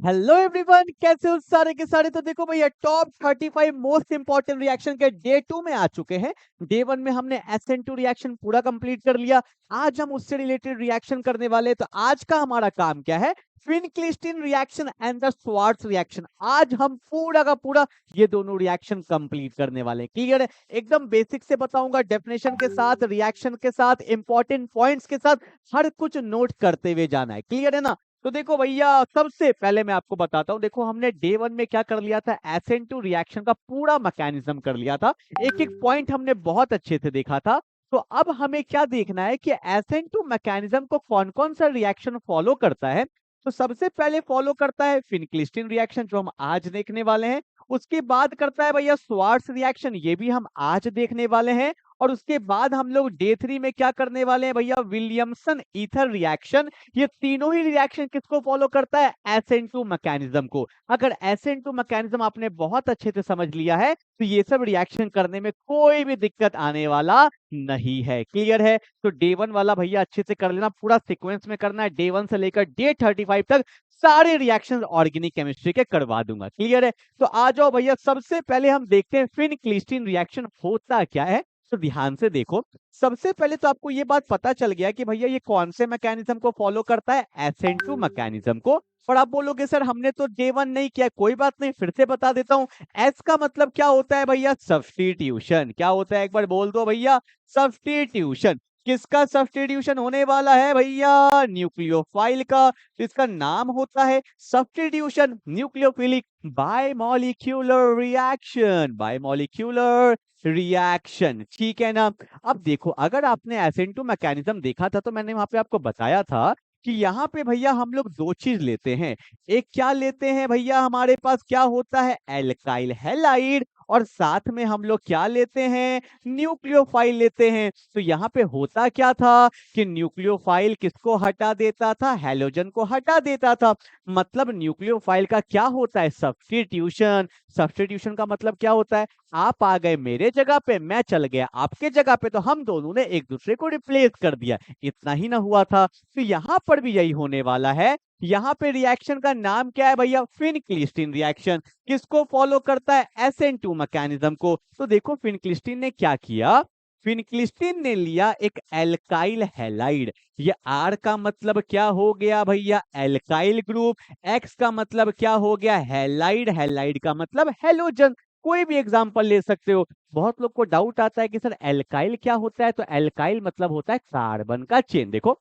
Hello everyone, कैसे हो सारे के सारे। तो देखो भैया, टॉप 35 मोस्ट इंपॉर्टेंट रिएक्शन के डे 2 में आ चुके हैं। डे 1 में हमने SN2 रिएक्शन पूरा कंप्लीट कर लिया। आज हम उससे रिलेटेड रिएक्शन करने वाले हैं। तो आज का हमारा काम क्या है? Finkelstein reaction and the Swartz reaction. आज हम पूरा का पूरा ये दोनों रिएक्शन कंप्लीट करने वाले हैं। क्लियर है? एकदम बेसिक से बताऊंगा, डेफिनेशन के साथ, रिएक्शन के साथ, इंपॉर्टेंट पॉइंट्स के साथ, हर कुछ नोट करते हुए जाना है। क्लियर है ना? तो देखो भैया, सबसे पहले मैं आपको बताता हूँ। देखो, हमने डे 1 में क्या कर लिया था? SN2 रिएक्शन का पूरा मैकेनिज्म कर लिया था। एक एक पॉइंट हमने बहुत अच्छे से देखा था। तो अब हमें क्या देखना है कि SN2 मैकेनिज्म को कौन कौन सा रिएक्शन फॉलो करता है। तो सबसे पहले फॉलो करता है फिनक्लिस्टिन रिएक्शन, जो हम आज देखने वाले हैं। उसके बाद करता है भैया श्वार्ट्ज रिएक्शन, ये भी हम आज देखने वाले हैं। और उसके बाद हम लोग डे 3 में क्या करने वाले हैं भैया? Williamson ether reaction. ये तीनों ही रिएक्शन किसको फॉलो करता है? SN2 मैकेनिज्म को। अगर SN2 मैकेनिज्म आपने बहुत अच्छे से समझ लिया है तो ये सब रिएक्शन करने में कोई भी दिक्कत आने वाला नहीं है। क्लियर है? तो डे 1 वाला भैया अच्छे से कर लेना, पूरा सीक्वेंस में करना है। डे 1 से लेकर डे 35 तक सारे रिएक्शन ऑर्गेनिक केमिस्ट्री के करवा दूंगा। क्लियर है? तो आ जाओ भैया, सबसे पहले हम देखते हैं फिनक्लिस्टिन रिएक्शन होता क्या है। तो ध्यान से देखो। सबसे पहले तो आपको ये बात पता चल गया कि भैया ये कौन से मैकेनिज्म को फॉलो करता है? SN2 मैकेनिज्म को। और आप बोलोगे सर हमने तो डे 1 नहीं किया। कोई बात नहीं, फिर से बता देता हूं। एस का मतलब क्या होता है भैया? सब्स्टिट्यूशन। क्या होता है? एक बार बोल दो भैया। सब्स्टिट्यूशन। किसका सब्स्टिट्यूशन होने वाला है भैया? न्यूक्लियोफाइल का। तो इसका नाम होता है substitution nucleophilic bimolecular reaction. Bimolecular reaction, ठीक है ना? अब देखो, अगर आपने SN2 मैकेनिज्म देखा था तो मैंने वहां पे आपको बताया था कि यहाँ पे भैया हम लोग दो चीज लेते हैं। एक क्या लेते हैं भैया? हमारे पास क्या होता है? Alkyl halide. और साथ में हम लोग क्या लेते हैं? न्यूक्लियोफाइल लेते हैं। तो यहाँ पे होता क्या था कि न्यूक्लियोफाइल किसको हटा देता था? हैलोजन को हटा देता था। मतलब न्यूक्लियोफाइल का क्या होता है? सब्स्टिट्यूशन। सब्स्टिट्यूशन का मतलब क्या होता है? आप आ गए मेरे जगह पे, मैं चल गया आपके जगह पे, तो हम दोनों ने एक दूसरे को रिप्लेस कर दिया। इतना ही ना हुआ था? तो यहाँ पर भी यही होने वाला है। यहाँ पे रिएक्शन का नाम क्या है भैया? फिनक्लिस्टिन रिएक्शन। किसको फॉलो करता है? SN2 मैकेनिज्म को। तो देखो फिनक्लिस्टिन ने क्या किया। फिनक्लिस्टिन ने लिया एक एल्काइल हैलाइड। ये R का मतलब क्या हो गया भैया? Alkyl group. X का मतलब क्या हो गया? हैलाइड। हैलाइड का मतलब हेलोजन। कोई भी एग्जांपल ले सकते हो। बहुत लोग को डाउट आता है कि सर एल्काइल क्या होता है? तो एल्काइल मतलब होता है कार्बन का चेन। देखो,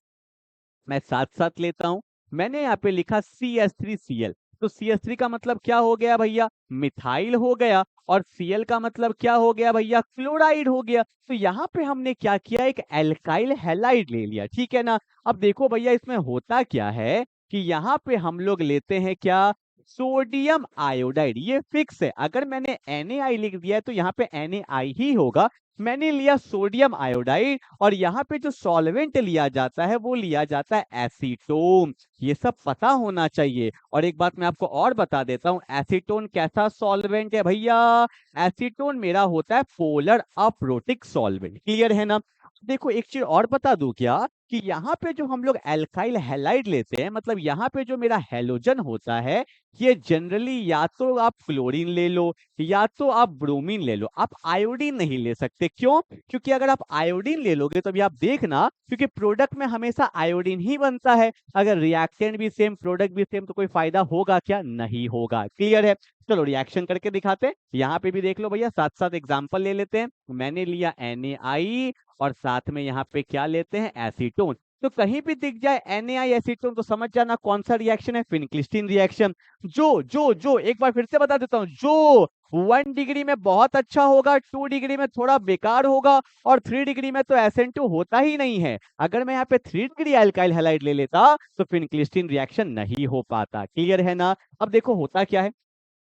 मैं साथ साथ लेता हूं। मैंने यहाँ पे लिखा CH3Cl। तो CH3 का मतलब क्या हो गया भैया? मिथाइल हो गया। और Cl का मतलब क्या हो गया भैया? क्लोराइड हो गया। तो यहाँ पे हमने क्या किया? एक एल्काइल हैलाइड ले लिया। ठीक है ना? अब देखो भैया, इसमें होता क्या है कि यहाँ पे हम लोग लेते हैं क्या? Sodium iodide. ये फिक्स है, अगर मैंने Na लिख दिया है तो यहाँ पे Na ही होगा। मैंने लिया सोडियम आयोडाइड। और यहाँ पे जो सॉल्वेंट लिया जाता है वो लिया जाता है एसीटोन। ये सब पता होना चाहिए। और एक बात मैं आपको और बता देता हूँ, एसीटोन कैसा सॉल्वेंट है भैया? एसीटोन मेरा होता है पोलर अप्रोटिक सॉल्वेंट। क्लियर है ना? देखो, एक चीज और बता दूं क्या, कि यहाँ पे जो हम लोग एल्काइल हैलाइड लेते हैं, मतलब यहाँ पे जो मेरा हेलोजन होता है, ये जनरली या तो आप क्लोरीन ले लो या तो आप ब्रोमीन ले लो। आप आयोडीन नहीं ले सकते। क्यों? क्योंकि अगर आप आयोडीन ले लोगे तो अभी आप देखना, क्योंकि प्रोडक्ट में हमेशा आयोडीन ही बनता है। अगर रिएक्टेंट भी सेम, प्रोडक्ट भी सेम, तो कोई फायदा होगा क्या? नहीं होगा। क्लियर है? चलो रिएक्शन करके दिखाते हैं। यहाँ पे भी देख लो भैया, साथ साथ एग्जांपल ले लेते हैं। मैंने लिया NaI और साथ में यहाँ पे क्या लेते हैं? एसीटोन। तो कहीं भी दिख जाए NaI एसीटोन तो समझ जाना कौन सा रिएक्शन है? Finkelstein reaction. जो एक बार फिर से बता देता हूँ, जो 1 डिग्री में बहुत अच्छा होगा, 2 डिग्री में थोड़ा बेकार होगा, और 3 डिग्री में तो SN2 होता ही नहीं है। अगर मैं यहाँ पे 3 डिग्री एल्काइल हैलाइड ले लेता तो फिनक्लिस्टिन रिएक्शन नहीं हो पाता। क्लियर है ना? अब देखो होता क्या है।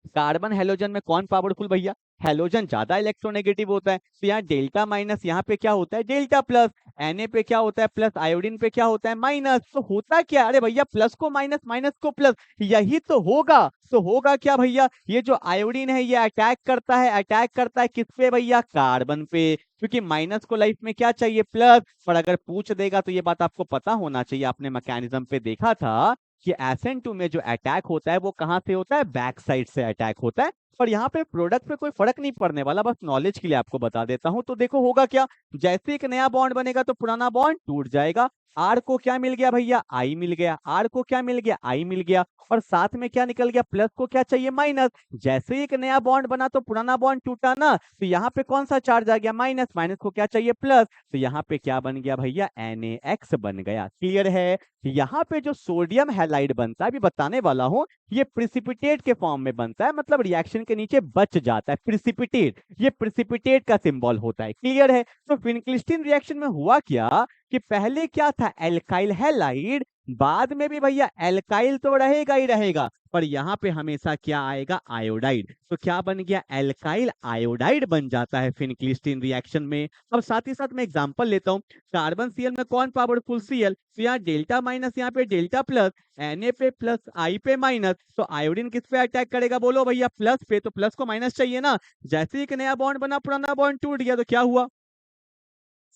कार्बन हेलोजन में कौन पावरफुल भैया? हेलोजन ज्यादा इलेक्ट्रोनेगेटिव होता है। तो यहाँ डेल्टा माइनस, यहाँ पे क्या होता है? Delta plus. Na पे क्या होता है? प्लस। आयोडीन पे क्या होता है? माइनस। तो होता क्या? अरे भैया, प्लस को माइनस, माइनस को प्लस, यही तो होगा। तो होगा क्या भैया? ये जो आयोडीन है ये अटैक करता है। अटैक करता है किस पे भैया? कार्बन पे। क्योंकि माइनस को लाइफ में क्या चाहिए? प्लस। पर अगर पूछ देगा तो ये बात आपको पता होना चाहिए, आपने मैकेनिज्म पे देखा था कि SN2 में जो अटैक होता है वो कहाँ से होता है, बैक साइड से अटैक होता है। और यहाँ पे प्रोडक्ट पे कोई फर्क नहीं पड़ने वाला, बस नॉलेज के लिए आपको बता देता हूँ। तो देखो होगा क्या, जैसे एक नया बॉन्ड बनेगा तो पुराना बॉन्ड टूट जाएगा। आर को क्या मिल गया भैया, आई मिल गया। आर को क्या मिल गया, आई मिल गया। और साथ में क्या निकल गया, प्लस को क्या चाहिए, माइनस। जैसे ही एक नया बॉन्ड बना तो पुराना बॉन्ड टूटा ना, तो यहाँ पे कौन सा चार्ज आ गया, माइनस। माइनस को क्या चाहिए, प्लस। तो यहाँ पे क्या बन गया भैया, NaX बन गया। क्लियर है। यहाँ पे जो सोडियम हैलाइड बनता है, अभी बताने वाला हूँ, ये प्रिसिपिटेट के फॉर्म में बनता है, मतलब रिएक्शन के नीचे बच जाता है, प्रिसिपिटेट। ये प्रिसिपिटेट का सिंबल होता है। क्लियर है। तो फिनक्लिस्टीन रिएक्शन में हुआ क्या कि पहले क्या था, एल्काइल हैलाइड, बाद में भी भैया एल्काइल तो रहेगा ही रहेगा, पर यहाँ पे हमेशा क्या आएगा, आयोडाइड। तो क्या बन गया, एल्काइल आयोडाइड बन जाता है फिनक्लिस्टीन रिएक्शन में। अब साथ ही साथ मैं एग्जांपल लेता हूँ, कार्बन Cl में कौन पावरफुल Cl, तो यहाँ डेल्टा माइनस, यहाँ पे डेल्टा प्लस, Na पे प्लस, आई पे माइनस। तो आयोडीन किस पे अटैक करेगा, बोलो भैया, प्लस पे। तो प्लस को माइनस चाहिए ना। जैसे ही एक नया बॉन्ड बना, पुराना बॉन्ड टूट गया, तो क्या हुआ,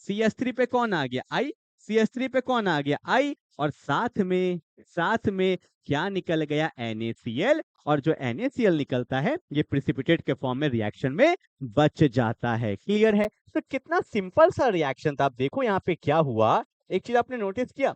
CH3 पे कौन आ गया, आई। CH3 पे कौन आ गया, आई। और साथ में क्या निकल गया, NaCl। और जो NaCl निकलता है ये प्रिसिपिटेट के फॉर्म में रिएक्शन में बच जाता है। क्लियर है। तो कितना सिंपल सा रिएक्शन था। आप देखो यहाँ पे क्या हुआ, एक चीज आपने नोटिस किया,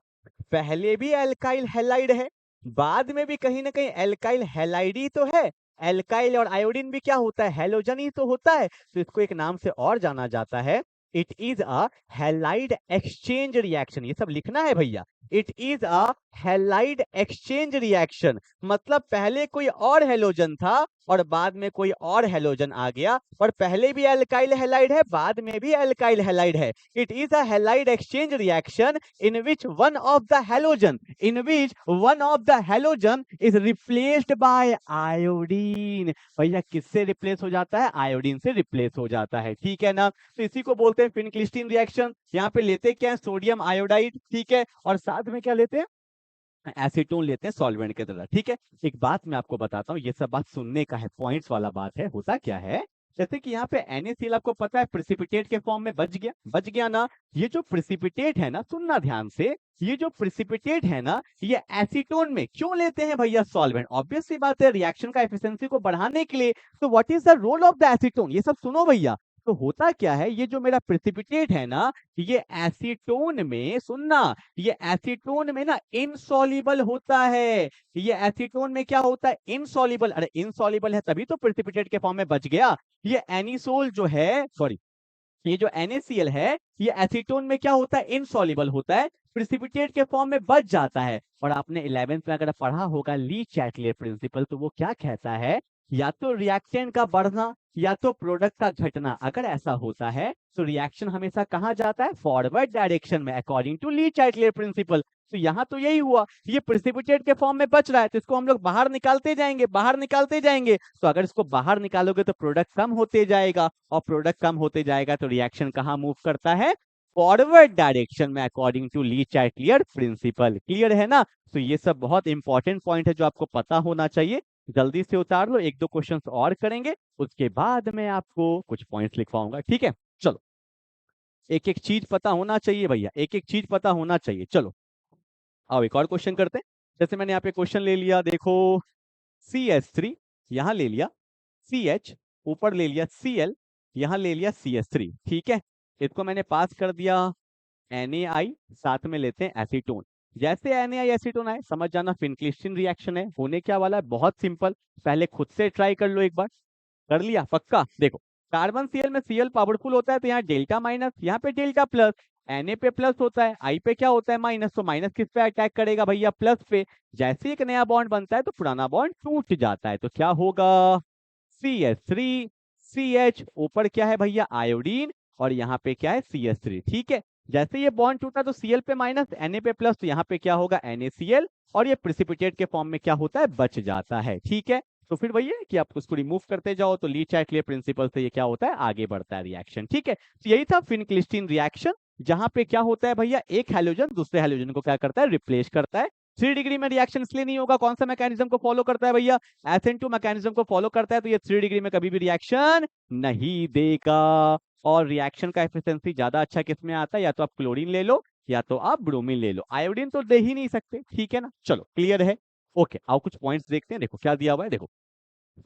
पहले भी एल्काइल हैलाइड है, बाद में भी कहीं ना कहीं एल्काइल हैलाइड ही तो है। एल्काइल और आयोडीन भी क्या होता है, हैलोजन ही तो होता है। तो इसको एक नाम से और जाना जाता है, it is a halide exchange reaction. ये सब लिखना है भैया, it is a halide exchange reaction. मतलब पहले कोई और हैलोजन था और बाद में कोई और हैलोजन आ गया, और पहले भी एल्काइल हैलाइड है, बाद में भी एल्काइल हैलाइड है। It is a halide exchange reaction in which one of the halogen is replaced by iodine. भैया किससे रिप्लेस हो जाता है, आयोडीन से रिप्लेस हो जाता है। ठीक है ना। तो इसी को बोलते हैं फिनक्लिस्टीन रिएक्शन। यहाँ पे लेते क्या है, सोडियम आयोडाइड, ठीक है, और साथ में क्या लेते हैं, एसीटोन लेते हैं सॉल्वेंट की तरह। ठीक है। एक बात मैं आपको बताता हूँ, ये सब बात सुनने का है, पॉइंट्स वाला बात है। होता क्या है, जैसे कि यहाँ पे NaCl आपको पता है प्रिसिपिटेट के फॉर्म में बच गया ना। ये जो प्रिसिपिटेट है ना, सुनना ध्यान से, ये जो प्रिसिपिटेट है ना, ये एसीटोन में क्यों लेते हैं भैया, सॉल्वेंट। ऑब्वियस सी बात है, रिएक्शन का एफिशिएंसी को बढ़ाने के लिए। तो what is the role of the acetone, ये सब सुनो भैया। तो होता क्या है, ये जो मेरा प्रिसिपिटेट है ना, ये एसीटोन में, सुनना, ये एसीटोन में ना इनसॉल्युबल होता है। ये एसीटोन में क्या होता है, इनसॉल्युबल। अरे इनसॉल्युबल है तभी तो प्रिसिपिटेट के फॉर्म में बच गया। ये एनिसोल जो है, सॉरी, ये जो NaCl है, ये एसीटोन में क्या होता है, इनसॉल्युबल होता है, प्रिसिपिटेट के फॉर्म में बच जाता है। और आपने 11th में अगर पढ़ा होगा ली चैटलियर प्रिंसिपल, तो वो क्या कहता है, या तो रिएक्टेंट का बढ़ना या तो प्रोडक्ट का घटना। अगर ऐसा होता है तो रिएक्शन हमेशा कहाँ जाता है, फॉरवर्ड डायरेक्शन में, according to Le Chatelier principle. तो यहाँ तो यही हुआ, ये प्रिसिपिटेट के फॉर्म में बच रहा है, तो इसको हम लोग बाहर निकालते जाएंगे, बाहर निकालते जाएंगे। तो अगर इसको बाहर निकालोगे तो प्रोडक्ट कम होते जाएगा, और प्रोडक्ट कम होते जाएगा तो रिएक्शन कहाँ मूव करता है, फॉरवर्ड डायरेक्शन में, according to Le Chatelier principle. Clear है ना। तो ये सब बहुत इंपॉर्टेंट पॉइंट है जो आपको पता होना चाहिए। जल्दी से उतार लो, एक दो क्वेश्चंस और करेंगे, उसके बाद मैं आपको कुछ पॉइंट्स लिखवाऊंगा। ठीक है, चलो, एक एक चीज पता होना चाहिए भैया, एक एक चीज पता होना चाहिए। चलो आओ एक और क्वेश्चन करते हैं। जैसे मैंने यहाँ पे क्वेश्चन ले लिया, देखो CH3 यहाँ ले लिया, CH ऊपर ले लिया, Cl यहाँ ले लिया, CH3। ठीक है, इसको मैंने पास कर दिया NaI, साथ में लेते हैं एसीटोन। जैसे NaI एसीटोन आए, समझ जाना फिनक्लिस्टीन रिएक्शन है, होने क्या वाला है, बहुत सिंपल। पहले खुद से ट्राई कर लो एक बार, कर लिया पक्का। देखो कार्बन Cl में Cl पावरफुल होता है, तो यहाँ डेल्टा माइनस, यहाँ पे डेल्टा प्लस। Na पे प्लस होता है, I पे क्या होता है, माइनस। तो माइनस किस पे अटैक करेगा भैया, प्लस पे। जैसे एक नया बॉन्ड बनता है तो पुराना बॉन्ड टूट जाता है, तो क्या होगा, CH3 CH, ऊपर क्या है भैया, आयोडीन, और यहाँ पे क्या है, CH3। ठीक है, जैसे ये बॉन्ड टूटा तो Cl पे माइनस, Na पे प्लस, तो यहाँ पे क्या होगा, NaCl, और ये प्रिसिपिटेट के फॉर्म में क्या होता है, बच जाता है। ठीक है, तो फिर वही है कि आप उसको रिमूव करते जाओ, तो ली चैटलियर प्रिंसिपल से ये क्या होता है, आगे बढ़ता है रिएक्शन। ठीक है, तो यही था फिनक्लिस्टीन रिएक्शन, जहां पे क्या होता है भैया, एक हैलोजन दूसरे हैलोजन को क्या करता है, रिप्लेस करता है। 3 डिग्री में रिएक्शन इसलिए नहीं होगा, कौन सा मैकेनिज्म को फॉलो करता है भैया, SN2 मैकेनिज्म को फॉलो करता है, तो ये 3 डिग्री में कभी भी रिएक्शन नहीं देगा। और रिएक्शन का एफिशिएंसी ज्यादा अच्छा किसमें आता है, या तो आप क्लोरीन ले लो या तो आप ब्रोमीन ले लो, आयोडीन तो दे ही नहीं सकते, ठीक है ना। चलो क्लियर है। ओके, आओ कुछ पॉइंट्स देखते हैं। देखो क्या दिया हुआ है, देखो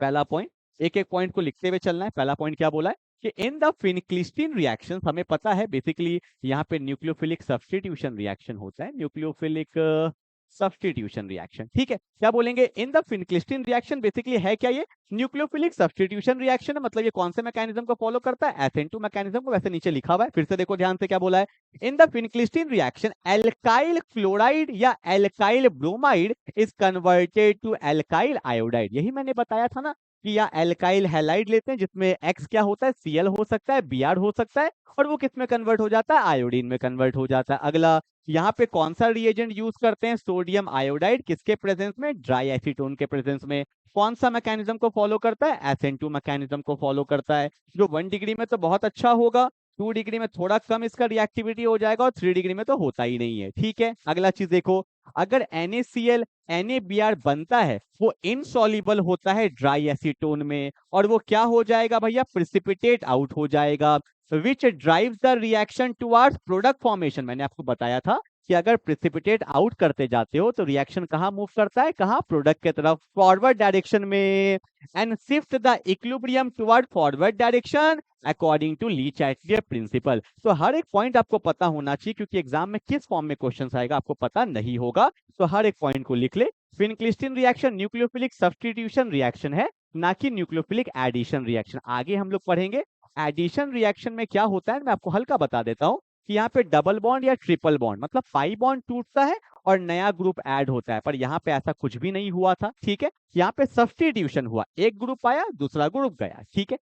पहला पॉइंट, एक एक पॉइंट को लिखते हुए चलना है। पहला पॉइंट क्या बोला है कि इन द फिनक्लिस्टीन रिएक्शंस, हमें पता है बेसिकली यहाँ पे न्यूक्लियोफिलिक सब्स्टिट्यूशन रिएक्शन होता है, न्यूक्लियोफिलिक सब्स्टिट्यूशन रिएक्शन, ठीक है। क्या बोलेंगे, इन द फिनक्लिस्टीन रिएक्शन बेसिकली है क्या, ये न्यूक्लियोफिलिक सब्स्टिट्यूशन रिएक्शन है। मतलब ये कौन से मैकेनिज्म को फॉलो करता है, SN2 मैकेनिज्म को। वैसे नीचे लिखा हुआ है, फिर से देखो ध्यान से क्या बोला है, in the Finkelstein reaction alkyl chloride या alkyl bromide is converted to alkyl iodide. यही मैंने बताया था ना कि या एल्काइल हैलाइड लेते हैं जिसमें X क्या होता है, Cl हो सकता है, Br हो सकता है, और वो किस में कन्वर्ट हो जाता है, आयोडीन में कन्वर्ट हो जाता है। अगला, यहाँ पे कौन सा रिएजेंट यूज करते हैं, सोडियम आयोडाइड, किसके प्रेजेंस में, ड्राई एसीटोन के प्रेजेंस में। कौन सा मैकेनिज्म को फॉलो करता है, SN2 मैकेनिज्म को फॉलो करता है, जो 1 डिग्री में तो बहुत अच्छा होगा, 2 डिग्री में थोड़ा कम इसका रिएक्टिविटी हो जाएगा, और 3 डिग्री में तो होता ही नहीं है, ठीक है। अगला चीज देखो, अगर NaCl NaBr बनता है, वो इनसॉल्युबल होता है ड्राई एसीटोन में, और वो क्या हो जाएगा भैया, प्रिसिपिटेट आउट हो जाएगा, which drives the reaction towards product formation. मैंने आपको बताया था कि अगर प्रिसिपिटेट आउट करते जाते हो तो रिएक्शन कहाँ मूव करता है, कहाँ, प्रोडक्ट के तरफ, फॉरवर्ड डायरेक्शन में, and shift the equilibrium toward forward direction according to Le Chatelier principle. तो हर एक पॉइंट आपको पता होना चाहिए, क्योंकि एग्जाम में किस फॉर्म में क्वेश्चन आएगा आपको पता नहीं होगा, तो हर एक पॉइंट को लिख ले। फिनक्लिस्टीन रिएक्शन न्यूक्लियोफिलिक सब्स्टिट्यूशन रिएक्शन है, ना कि न्यूक्लियोफिलिक एडिशन रिएक्शन। आगे हम लोग पढ़ेंगे एडिशन रिएक्शन में क्या होता है, मैं आपको हल्का बता देता हूँ कि यहाँ पे डबल बॉन्ड या ट्रिपल बॉन्ड, मतलब पाई बॉन्ड टूटता है और नया ग्रुप ऐड होता है, पर यहाँ पे ऐसा कुछ भी नहीं हुआ था, ठीक है। यहाँ पे सब्स्टिट्यूशन हुआ, एक ग्रुप आया दूसरा ग्रुप गया, ठीक है।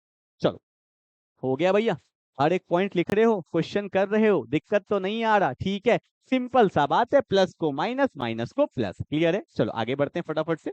चलो हो गया भैया, हर एक पॉइंट लिख रहे हो, क्वेश्चन कर रहे हो, दिक्कत तो नहीं आ रहा, ठीक है। सिंपल सा बात है, प्लस को माइनस, माइनस को प्लस, क्लियर है। चलो आगे बढ़ते हैं फटाफट से।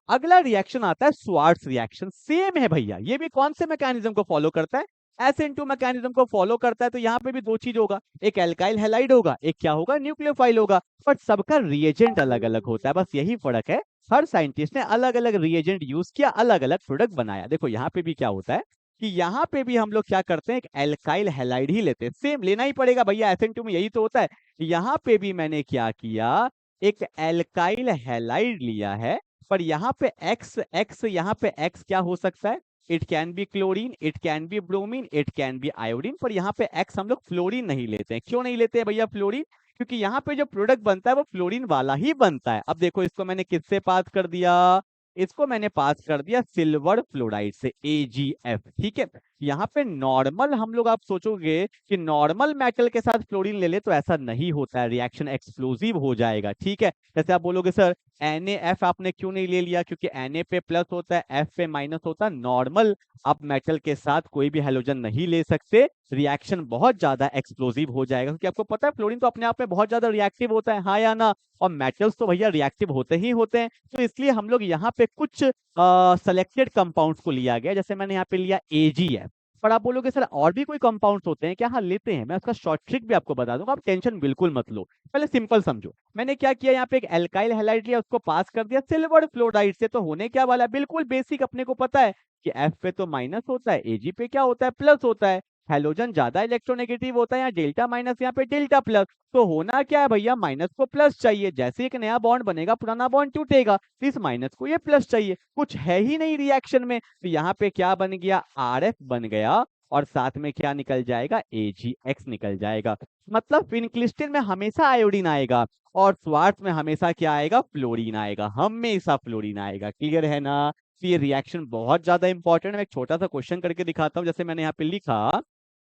अगला रिएक्शन आता है स्वार्ट्स रिएक्शन, सेम है भैया, ये भी कौन से मैकेनिज्म को फॉलो करता है, SN2 मैकेनिज्म को फॉलो करता है। तो यहाँ पे भी दो चीज होगा, एक एल्काइल हैलाइड होगा, एक क्या होगा, न्यूक्लियोफाइल होगा, बट सबका रिएजेंट अलग अलग होता है, बस यही फर्क है। हर साइंटिस्ट ने अलग अलग रिएजेंट यूज किया, अलग अलग प्रोडक्ट बनाया। देखो यहाँ पे भी क्या होता है कि यहाँ पे भी हम लोग क्या करते हैं, एक एल्काइल हैलाइड ही लेते हैं, सेम लेना ही पड़ेगा भैया, SN2 में यही तो होता है। यहाँ पे भी मैंने क्या किया, एक एल्काइल हैलाइड लिया है, पर यहाँ पे x यहाँ पे x क्या हो सकता है, it can be chlorine, it can be bromine, it can be iodine, पर यहाँ पे x हम लोग फ्लोरीन नहीं लेते हैं। क्यों नहीं लेते हैं भैया फ्लोरीन, क्योंकि यहाँ पे जो प्रोडक्ट बनता है वो फ्लोरीन वाला ही बनता है। अब देखो इसको मैंने किससे पास कर दिया, इसको मैंने पास कर दिया सिल्वर फ्लोराइड से, AgF, ठीक है। यहाँ पे नॉर्मल हम लोग, आप सोचोगे कि नॉर्मल मेटल के साथ फ्लोरीन ले ले, तो ऐसा नहीं होता है, रिएक्शन एक्सप्लोजिव हो जाएगा, ठीक है। जैसे आप बोलोगे सर NaF आपने क्यों नहीं ले लिया, क्योंकि Na पे प्लस होता है, F पे माइनस होता है। नॉर्मल आप मेटल के साथ कोई भी हैलोजन नहीं ले सकते, रिएक्शन बहुत ज्यादा एक्सप्लोजिव हो जाएगा, क्योंकि आपको पता है फ्लोरीन तो अपने आप में बहुत ज्यादा रिएक्टिव होता है, हाँ या ना, और मेटल्स तो भैया रिएक्टिव होते ही होते हैं। तो इसलिए हम लोग यहाँ पे कुछ सेलेक्टेड कंपाउंड्स को लिया गया, जैसे मैंने यहाँ पे लिया AgF। पर आप बोलोगे सर और भी कोई कंपाउंड्स होते हैं क्या, हाँ लेते हैं, मैं उसका शॉर्ट ट्रिक भी आपको बता दूंगा, आप टेंशन बिल्कुल मत लो। पहले सिंपल समझो, मैंने क्या किया, यहाँ पे एक एल्काइल हैलाइड लिया, उसको पास कर दिया सिल्वर फ्लोराइड से, तो होने क्या वाला है, बिल्कुल बेसिक अपने को पता है कि F पे तो माइनस होता है, Ag पे क्या होता है, प्लस होता है। हैलोजन ज्यादा इलेक्ट्रोनेगेटिव होता है, यहाँ डेल्टा माइनस, यहाँ पे डेल्टा प्लस, तो होना क्या है भैया, माइनस को प्लस चाहिए, जैसे एक नया बॉन्ड बनेगा पुराना बॉन्ड टूटेगा, तो इस माइनस को ये प्लस चाहिए, कुछ है ही नहीं रिएक्शन में, तो यहाँ पे क्या बन गया, RF बन गया, और साथ में क्या निकल जाएगा, AgX निकल जाएगा। मतलब फिनक्लिस्टीन में हमेशा आयोडीन आएगा, और स्वार्ट्स में हमेशा क्या आएगा, फ्लोरीन आएगा, हमेशा फ्लोरीन आएगा, क्लियर है ना। तो ये रिएक्शन बहुत ज्यादा इंपॉर्टेंट है। मैं एक छोटा सा क्वेश्चन करके दिखाता हूँ, जैसे मैंने यहाँ पे लिखा,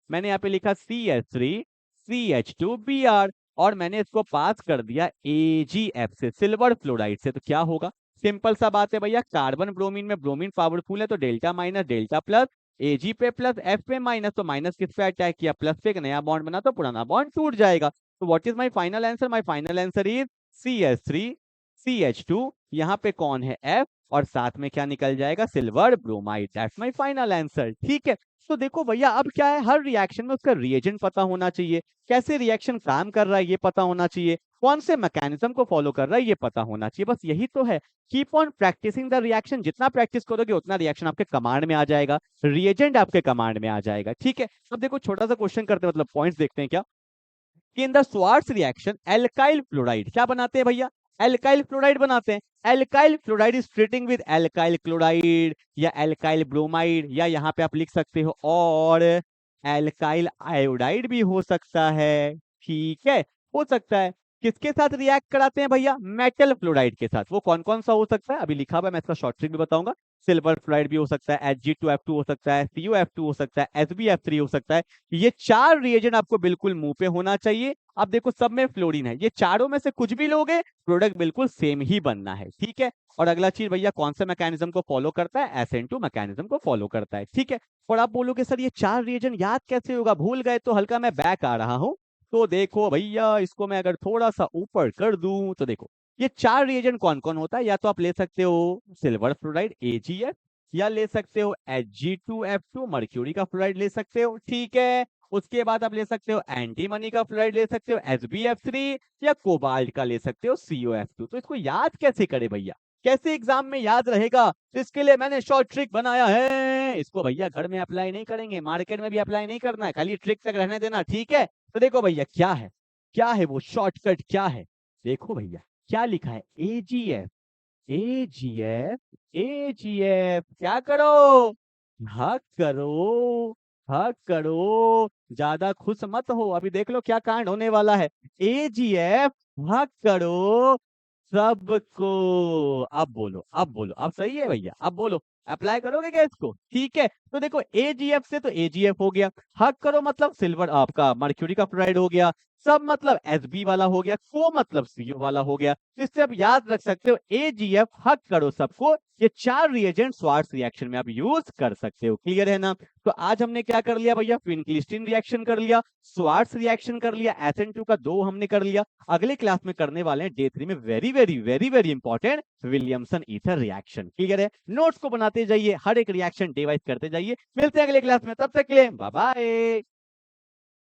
मैंने यहाँ पे लिखा CH3 CH2Br, और मैंने इसको पास कर दिया AgF से, सिल्वर फ्लोराइड से, तो क्या होगा, सिंपल सा बात है भैया, कार्बन ब्रोमीन में ब्रोमीन पावरफुल है, तो delta minus delta plus, Ag पे प्लस F पे माइनस, तो माइनस किस पे अटैक किया, प्लस पे, एक नया बॉन्ड बना तो पुराना बॉन्ड टूट जाएगा। तो what is my final answer, my final answer is CH3 CH2, यहाँ पे कौन है, F, और साथ में क्या निकल जाएगा, silver bromide, that's my final answer, ठीक है। तो देखो भैया अब क्या है, हर रिएक्शन में उसका रिएजेंट पता होना चाहिए, कैसे रिएक्शन काम कर रहा है ये पता होना चाहिए, कौन से मैकेनिज्म को फॉलो कर रहा है ये पता होना चाहिए, बस यही तो है। Keep on practising the reaction, जितना प्रैक्टिस करोगे उतना रिएक्शन आपके कमांड में आ जाएगा, रिएजेंट आपके कमांड में आ जाएगा, ठीक है। अब देखो छोटा सा क्वेश्चन करते हैं, मतलब पॉइंट्स देखते हैं क्या। कि in the Swarts reaction alkyl fluoride क्या बनाते हैं भैया, एल्काइल फ्लोराइड बनाते हैं। Alkyl fluoride is treating with alkyl chloride या एल्काइल ब्रोमाइड, या यहाँ पे आप लिख सकते हो और एल्काइल आयोडाइड भी हो सकता है, ठीक है, हो सकता है। किसके साथ रिएक्ट कराते हैं भैया, मेटल फ्लोराइड के साथ। वो कौन कौन सा हो सकता है अभी लिखा हुआ है, मैं इसका शॉर्ट ट्रिक भी बताऊंगा। सिल्वर फ्लोराइड भी हो सकता है, Hg2F2 हो सकता है, CuF2 हो सकता है, SbF3 हो सकता है। ये चार रिएजेंट आपको बिल्कुल मुंह पे होना चाहिए। अब देखो सब में फ्लोरीन है, ये चारों में से कुछ भी लोगे प्रोडक्ट बिल्कुल सेम ही बनना है, ठीक है। और अगला चीज भैया कौन सा मैकेनिज्म को फॉलो करता है, SN2 मैकेनिज्म को फॉलो करता है, ठीक है। और आप बोलोगे सर ये चार रिएजेंट याद कैसे होगा, भूल गए तो हल्का मैं बैक आ रहा हूँ। तो देखो भैया इसको मैं अगर थोड़ा सा ऊपर कर दूं तो देखो ये चार रिएजेंट कौन कौन होता है, या तो आप ले सकते हो सिल्वर फ्लोराइड AgF, या ले सकते हो Hg2F2 मर्क्यूरी का फ्लोराइड ले सकते हो, ठीक है। उसके बाद आप ले सकते हो एंटीमनी का फ्लोराइड ले सकते हो SbF3, या कोबाल्ट का ले सकते हो CuF2। तो इसको याद कैसे करे भैया, कैसे एग्जाम में याद रहेगा, तो इसके लिए मैंने शॉर्ट ट्रिक बनाया है। इसको भैया घर में अप्लाई नहीं करेंगे, मार्केट में भी अप्लाई नहीं करना है, खाली ट्रिक तक रहने देना, ठीक है। तो देखो भैया क्या है वो शॉर्टकट क्या है, देखो भैया क्या लिखा है, AgF AgF AgF, क्या करो, हक करो, हक करो, ज्यादा खुश मत हो, अभी देख लो क्या कांड होने वाला है। AgF हक करो सबको, अब बोलो, अब बोलो, अब सही है भैया, अब बोलो अप्लाई करोगे क्या इसको, ठीक है। तो देखो AgF से तो AgF हो गया, हक करो मतलब सिल्वर आपका मर्क्यूरी का फ्लोराइड हो गया, सब मतलब Sb वाला हो गया, को मतलब Cu वाला हो गया। इससे आप याद रख सकते हो AgF हक करो सबको, ये चार रिएजेंट स्वार्ट्स रिएक्शन में आप यूज कर सकते हो, क्लियर है ना। तो आज हमने क्या कर लिया भैया, फिनक्लिस्टीन रिएक्शन कर लिया, स्वार्ट्स रिएक्शन कर लिया, SN2 का 2 हमने कर लिया। अगले क्लास में करने वाले हैं डे 3 में very very very very important Williamson ether reaction, clear है। नोट्स को बनाते जाइए, हर एक रिएक्शन डिवाइस करते जाइए। मिलते हैं अगले क्लास में, तब तक के लिए बाय बाय।